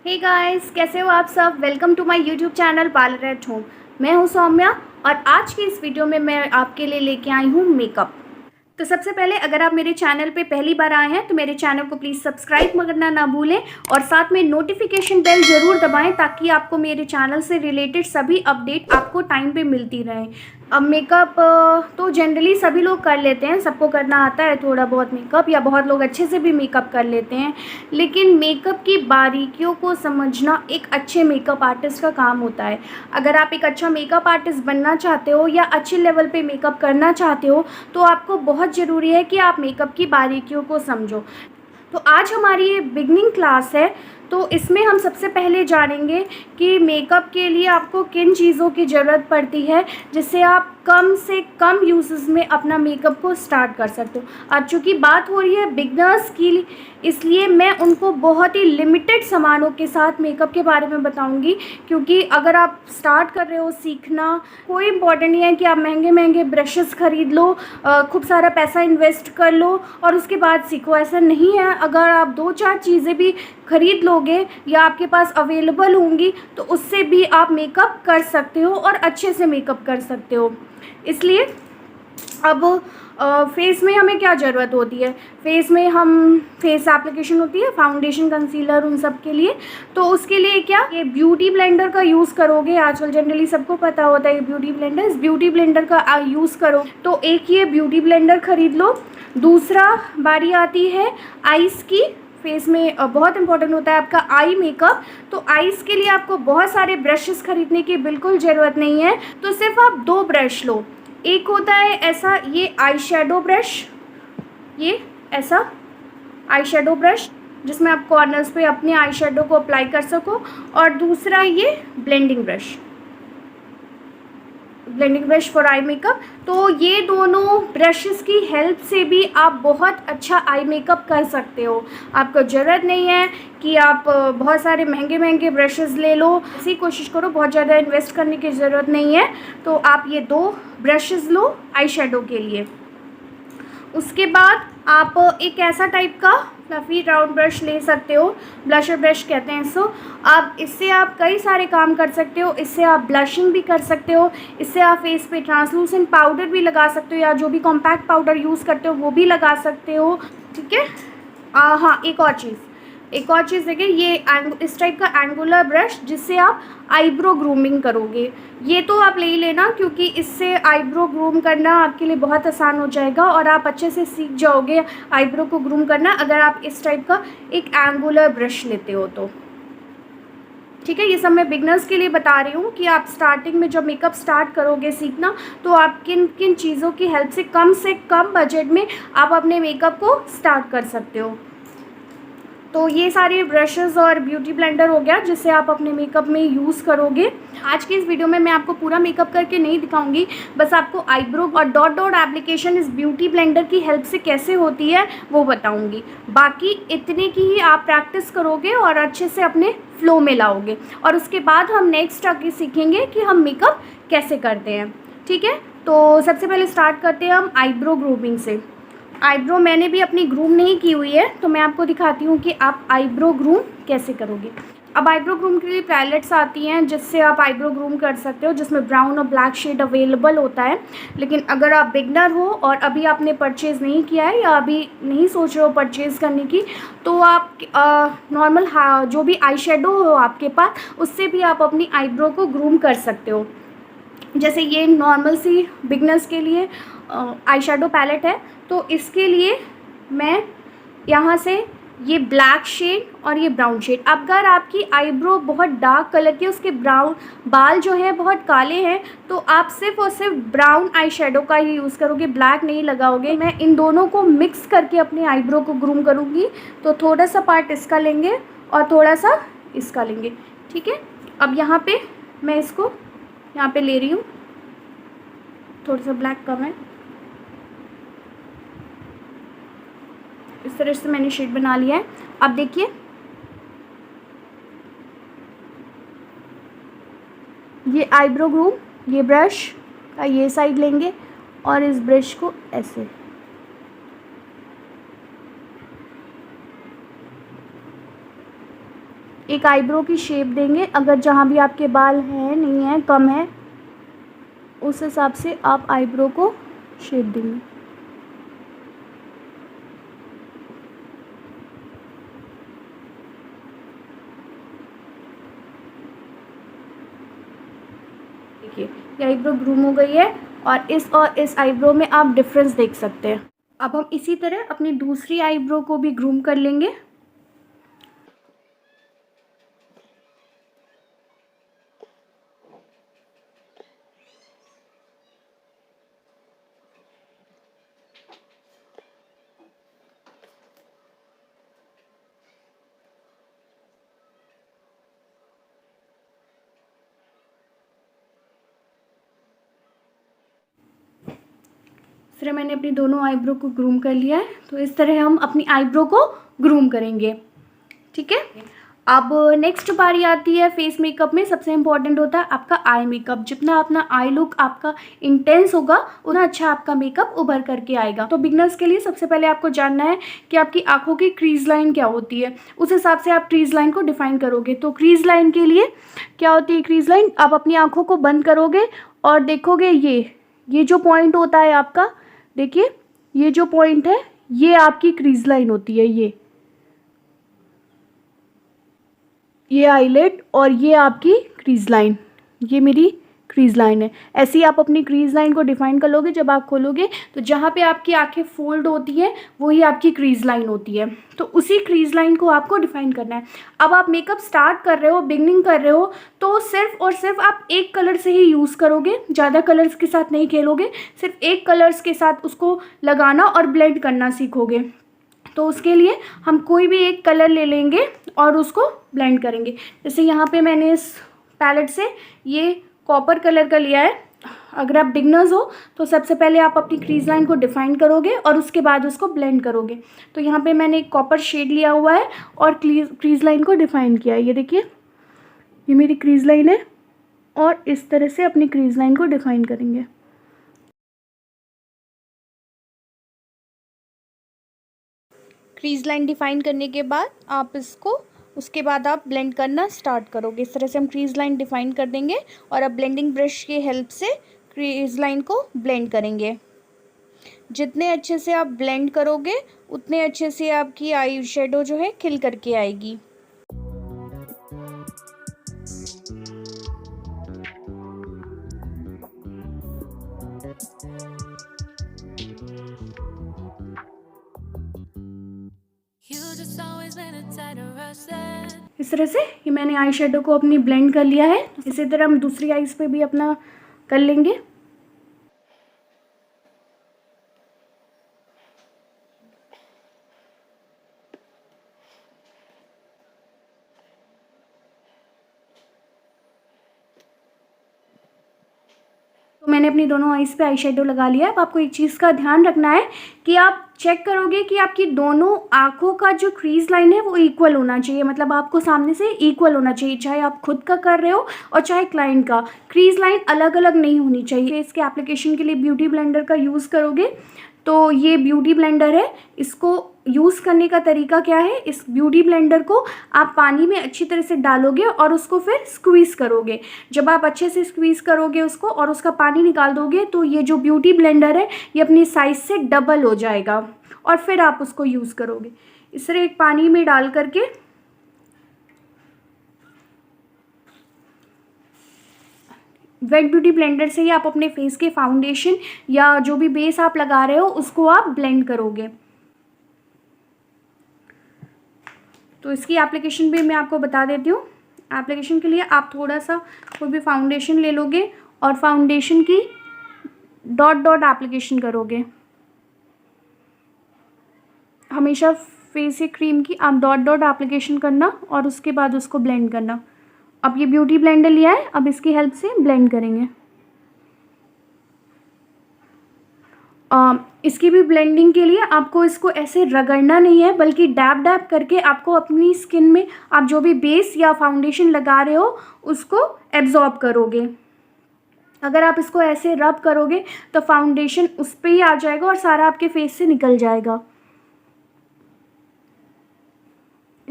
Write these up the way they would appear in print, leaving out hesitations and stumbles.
Hey guys, कैसे हो आप सब। Welcome to my YouTube channel parlour at home. मैं हूं सौम्या और आज की इस वीडियो में मैं आपके लिए लेके आई हूं मेकअप। तो सबसे पहले अगर आप मेरे चैनल पे पहली बार आए हैं तो मेरे चैनल को प्लीज़ सब्सक्राइब करना ना भूलें और साथ में नोटिफिकेशन बेल ज़रूर दबाएं ताकि आपको मेरे चैनल से रिलेटेड सभी अपडेट आपको टाइम पे मिलती रहें। अब मेकअप तो जनरली सभी लोग कर लेते हैं, सबको करना आता है थोड़ा बहुत मेकअप, या बहुत लोग अच्छे से भी मेकअप कर लेते हैं। लेकिन मेकअप की बारीकियों को समझना एक अच्छे मेकअप आर्टिस्ट का काम होता है। अगर आप एक अच्छा मेकअप आर्टिस्ट बनना चाहते हो या अच्छे लेवल पे मेकअप करना चाहते हो तो आपको बहुत ज़रूरी है कि आप मेकअप की बारीकियों को समझो। तो आज हमारी ये बिगनिंग क्लास है, तो इसमें हम सबसे पहले जानेंगे कि मेकअप के लिए आपको किन चीज़ों की ज़रूरत पड़ती है जिससे आप कम से कम यूजेस में अपना मेकअप को स्टार्ट कर सकते हो। अब चूँकि बात हो रही है बिगनर्स की, इसलिए मैं उनको बहुत ही लिमिटेड सामानों के साथ मेकअप के बारे में बताऊंगी, क्योंकि अगर आप स्टार्ट कर रहे हो सीखना, कोई इम्पॉर्टेंट नहीं है कि आप महंगे महंगे ब्रशेस ख़रीद लो, खूब सारा पैसा इन्वेस्ट कर लो और उसके बाद सीखो। ऐसा नहीं है। अगर आप दो चार चीज़ें भी ख़रीद लोगे या आपके पास अवेलेबल होंगी तो उससे भी आप मेकअप कर सकते हो और अच्छे से मेकअप कर सकते हो। इसलिए अब फेस में हमें क्या ज़रूरत होती है। फेस में हम फेस एप्लीकेशन होती है, फाउंडेशन, कंसीलर, उन सब के लिए। तो उसके लिए क्या, ये ब्यूटी ब्लेंडर का यूज़ करोगे। आजकल जनरली सबको पता होता है ये ब्यूटी ब्लेंडर, इस ब्यूटी ब्लेंडर का यूज़ करो। तो एक ये ब्यूटी ब्लेंडर ख़रीद लो। दूसरा बारी आती है आइज़ की। फेस में बहुत इंपॉर्टेंट होता है आपका आई मेकअप, तो आइज़ के लिए आपको बहुत सारे ब्रशेस खरीदने की बिल्कुल ज़रूरत नहीं है। तो सिर्फ आप दो ब्रश लो। एक होता है ऐसा, ये आई शेडो ब्रश, ये ऐसा आई शेडो ब्रश जिसमें आप कॉर्नर्स पे अपने आई शेडो को अप्लाई कर सको, और दूसरा ये blending brush, blending brush for eye makeup. तो ये दोनों ब्रशेस की हेल्प से भी आप बहुत अच्छा आई मेकअप कर सकते हो। आपको ज़रूरत नहीं है कि आप बहुत सारे महंगे महंगे ब्रशेस ले लो, ऐसी कोशिश करो, बहुत ज़्यादा इन्वेस्ट करने की ज़रूरत नहीं है। तो आप ये दो ब्रशेस लो आई शेडो के लिए। उसके बाद आप एक ऐसा टाइप का फ्लफी राउंड ब्रश ले सकते हो, ब्लशर ब्रश कहते हैं इसको। आप इससे आप कई सारे काम कर सकते हो। इससे आप ब्लशिंग भी कर सकते हो, इससे आप फेस पे ट्रांसलूसेंट पाउडर भी लगा सकते हो, या जो भी कॉम्पैक्ट पाउडर यूज़ करते हो वो भी लगा सकते हो। ठीक है। हाँ, एक और चीज़ देखिए, ये इस टाइप का एंगुलर ब्रश जिससे आप आईब्रो ग्रूमिंग करोगे। ये तो आप ले ही लेना, क्योंकि इससे आईब्रो ग्रूम करना आपके लिए बहुत आसान हो जाएगा और आप अच्छे से सीख जाओगे आईब्रो को ग्रूम करना अगर आप इस टाइप का एक एंगुलर ब्रश लेते हो तो। ठीक है, ये सब मैं बिगनर्स के लिए बता रही हूँ कि आप स्टार्टिंग में जब मेकअप स्टार्ट करोगे सीखना, तो आप किन किन चीज़ों की हेल्प से कम बजट में आप अपने मेकअप को स्टार्ट कर सकते हो। तो ये सारे ब्रशेस और ब्यूटी ब्लेंडर हो गया जिससे आप अपने मेकअप में यूज़ करोगे। आज की इस वीडियो में मैं आपको पूरा मेकअप करके नहीं दिखाऊंगी, बस आपको आईब्रो और डॉट डॉट एप्लीकेशन इस ब्यूटी ब्लेंडर की हेल्प से कैसे होती है वो बताऊंगी। बाकी इतने की ही आप प्रैक्टिस करोगे और अच्छे से अपने फ्लो में लाओगे, और उसके बाद हम नेक्स्ट आगे सीखेंगे कि हम मेकअप कैसे करते हैं। ठीक है, तो सबसे पहले स्टार्ट करते हैं हम आईब्रो ग्रूमिंग से। आईब्रो मैंने भी अपनी ग्रूम नहीं की हुई है, तो मैं आपको दिखाती हूँ कि आप आईब्रो ग्रूम कैसे करोगे। अब आईब्रो ग्रूम के लिए पैलेट्स आती हैं जिससे आप आईब्रो ग्रूम कर सकते हो, जिसमें ब्राउन और ब्लैक शेड अवेलेबल होता है। लेकिन अगर आप बिगनर हो और अभी आपने परचेज़ नहीं किया है या अभी नहीं सोच रहे हो परचेज़ करने की, तो आप नॉर्मल जो भी आई शेडो हो आपके पास उससे भी आप अपनी आईब्रो को ग्रूम कर सकते हो। जैसे ये नॉर्मल सी बिगनर्स के लिए आई शेडो पैलेट है, तो इसके लिए मैं यहाँ से ये ब्लैक शेड और ये ब्राउन शेड, अगर आपकी आईब्रो बहुत डार्क कलर की, उसके ब्राउन बाल जो हैं बहुत काले हैं, तो आप सिर्फ और सिर्फ ब्राउन आई शेडो का ही यूज़ करोगे, ब्लैक नहीं लगाओगे। मैं इन दोनों को मिक्स करके अपने आईब्रो को ग्रूम करूँगी। तो थोड़ा सा पार्ट इसका लेंगे और थोड़ा सा इसका लेंगे। ठीक है, अब यहाँ पे मैं इसको यहाँ पे ले रही हूँ, थोड़ा सा ब्लैक कम है। इस तरह से मैंने शेड बना लिया है। अब देखिए, ये आईब्रो ग्रूम, ये ब्रश का ये साइड लेंगे और इस ब्रश को ऐसे एक आईब्रो की शेप देंगे। अगर जहाँ भी आपके बाल हैं, नहीं है, कम है, उस हिसाब से आप आईब्रो को शेप देंगे। देखिए ये आईब्रो ग्रूम हो गई है और इस आईब्रो में आप डिफरेंस देख सकते हैं। अब हम इसी तरह अपनी दूसरी आईब्रो को भी ग्रूम कर लेंगे। फिर मैंने अपनी दोनों आईब्रो को ग्रूम कर लिया है। तो इस तरह हम अपनी आईब्रो को ग्रूम करेंगे, ठीक है। अब नेक्स्ट बारी आती है फेस मेकअप में। सबसे इम्पॉर्टेंट होता है आपका आई मेकअप। जितना अपना आई लुक आपका इंटेंस होगा उतना अच्छा आपका मेकअप उभर करके आएगा। तो बिगनर्स के लिए सबसे पहले आपको जानना है कि आपकी आंखों की क्रीज लाइन क्या होती है, उस हिसाब से आप क्रीज लाइन को डिफाइन करोगे। तो क्रीज लाइन के लिए क्या होती है क्रीज लाइन, आप अपनी आँखों को बंद करोगे और देखोगे ये जो पॉइंट होता है आपका, देखिए ये जो पॉइंट है ये आपकी क्रीज लाइन होती है। ये आईलेट और ये आपकी क्रीज लाइन, ये मेरी क्रीज लाइन है। ऐसे ही आप अपनी क्रीज लाइन को डिफाइन कर लोगे। जब आप खोलोगे तो जहाँ पे आपकी आंखें फोल्ड होती है वही आपकी क्रीज लाइन होती है। तो उसी क्रीज लाइन को आपको डिफाइन करना है। अब आप मेकअप स्टार्ट कर रहे हो, बिगनिंग कर रहे हो, तो सिर्फ और सिर्फ आप एक कलर से ही यूज़ करोगे, ज़्यादा कलर्स के साथ नहीं खेलोगे। सिर्फ एक कलर्स के साथ उसको लगाना और ब्लेंड करना सीखोगे। तो उसके लिए हम कोई भी एक कलर ले लेंगे और उसको ब्लेंड करेंगे। जैसे यहाँ पे मैंने इस पैलेट से ये कॉपर कलर का लिया है। अगर आप बिगनर्स हो तो सबसे पहले आप अपनी क्रीज लाइन को डिफाइन करोगे और उसके बाद उसको ब्लेंड करोगे। तो यहाँ पे मैंने एक कॉपर शेड लिया हुआ है और क्रीज लाइन को डिफाइन किया है। ये देखिए ये मेरी क्रीज लाइन है और इस तरह से अपनी क्रीज लाइन को डिफाइन करेंगे। क्रीज लाइन डिफाइन करने के बाद आप इसको उसके बाद आप ब्लेंड करना स्टार्ट करोगे। इस तरह से हम क्रीज लाइन डिफाइन कर देंगे और अब ब्लेंडिंग ब्रश की हेल्प से क्रीज लाइन को ब्लेंड करेंगे। जितने अच्छे से आप ब्लेंड करोगे उतने अच्छे से आपकी आई शेडो जो है खिल करके आएगी। इस तरह से ये मैंने आई शेडो को अपनी ब्लेंड कर लिया है। इसी तरह हम दूसरी आईज पे भी अपना कर लेंगे। तो मैंने अपनी दोनों आईज पे आई शेडो लगा लिया है। अब आपको एक चीज़ का ध्यान रखना है कि आप चेक करोगे कि आपकी दोनों आँखों का जो क्रीज लाइन है वो इक्वल होना चाहिए। मतलब आपको सामने से इक्वल होना चाहिए, चाहे आप खुद का कर रहे हो और चाहे क्लाइंट का। क्रीज लाइन अलग अलग नहीं होनी चाहिए। इसके एप्लीकेशन के लिए ब्यूटी ब्लेंडर का यूज़ करोगे। तो ये ब्यूटी ब्लेंडर है, इसको यूज़ करने का तरीका क्या है, इस ब्यूटी ब्लेंडर को आप पानी में अच्छी तरह से डालोगे और उसको फिर स्क्वीज़ करोगे। जब आप अच्छे से स्क्वीज़ करोगे उसको और उसका पानी निकाल दोगे तो ये जो ब्यूटी ब्लेंडर है ये अपनी साइज़ से डबल हो जाएगा और फिर आप उसको यूज़ करोगे। इस तरह एक पानी में डाल करके वेट ब्यूटी ब्लेंडर से ही आप अपने फेस के फाउंडेशन या जो भी बेस आप लगा रहे हो उसको आप ब्लेंड करोगे। तो इसकी एप्लीकेशन भी मैं आपको बता देती हूँ। एप्लीकेशन के लिए आप थोड़ा सा कोई भी फाउंडेशन ले लोगे और फाउंडेशन की डॉट डॉट एप्लीकेशन करोगे। हमेशा फेस या क्रीम की आप डॉट डॉट एप्लीकेशन करना और उसके बाद उसको ब्लेंड करना। अब ये ब्यूटी ब्लेंडर लिया है, अब इसकी हेल्प से ब्लेंड करेंगे। इसकी भी ब्लेंडिंग के लिए आपको इसको ऐसे रगड़ना नहीं है, बल्कि डैब डैब करके आपको अपनी स्किन में आप जो भी बेस या फाउंडेशन लगा रहे हो उसको एब्जॉर्ब करोगे। अगर आप इसको ऐसे रब करोगे तो फाउंडेशन उस पर ही आ जाएगा और सारा आपके फेस से निकल जाएगा।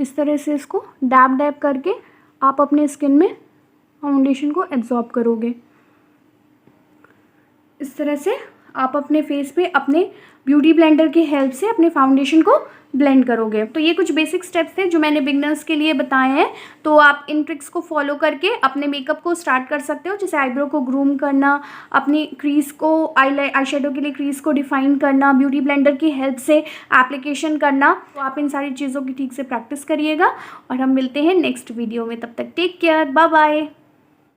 इस तरह से इसको डैब डैब करके आप अपने स्किन में फाउंडेशन को एब्जॉर्ब करोगे। इस तरह से आप अपने फेस पे अपने ब्यूटी ब्लेंडर की हेल्प से अपने फाउंडेशन को ब्लेंड करोगे। तो ये कुछ बेसिक स्टेप्स थे जो मैंने बिगनर्स के लिए बताए हैं। तो आप इन ट्रिक्स को फॉलो करके अपने मेकअप को स्टार्ट कर सकते हो, जैसे आईब्रो को ग्रूम करना, अपनी क्रीज को आई शेडो के लिए क्रीज को डिफाइन करना, ब्यूटी ब्लेंडर की हेल्प से एप्लीकेशन करना। तो आप इन सारी चीज़ों की ठीक से प्रैक्टिस करिएगा और हम मिलते हैं नेक्स्ट वीडियो में। तब तक टेक केयर, बाय बाय।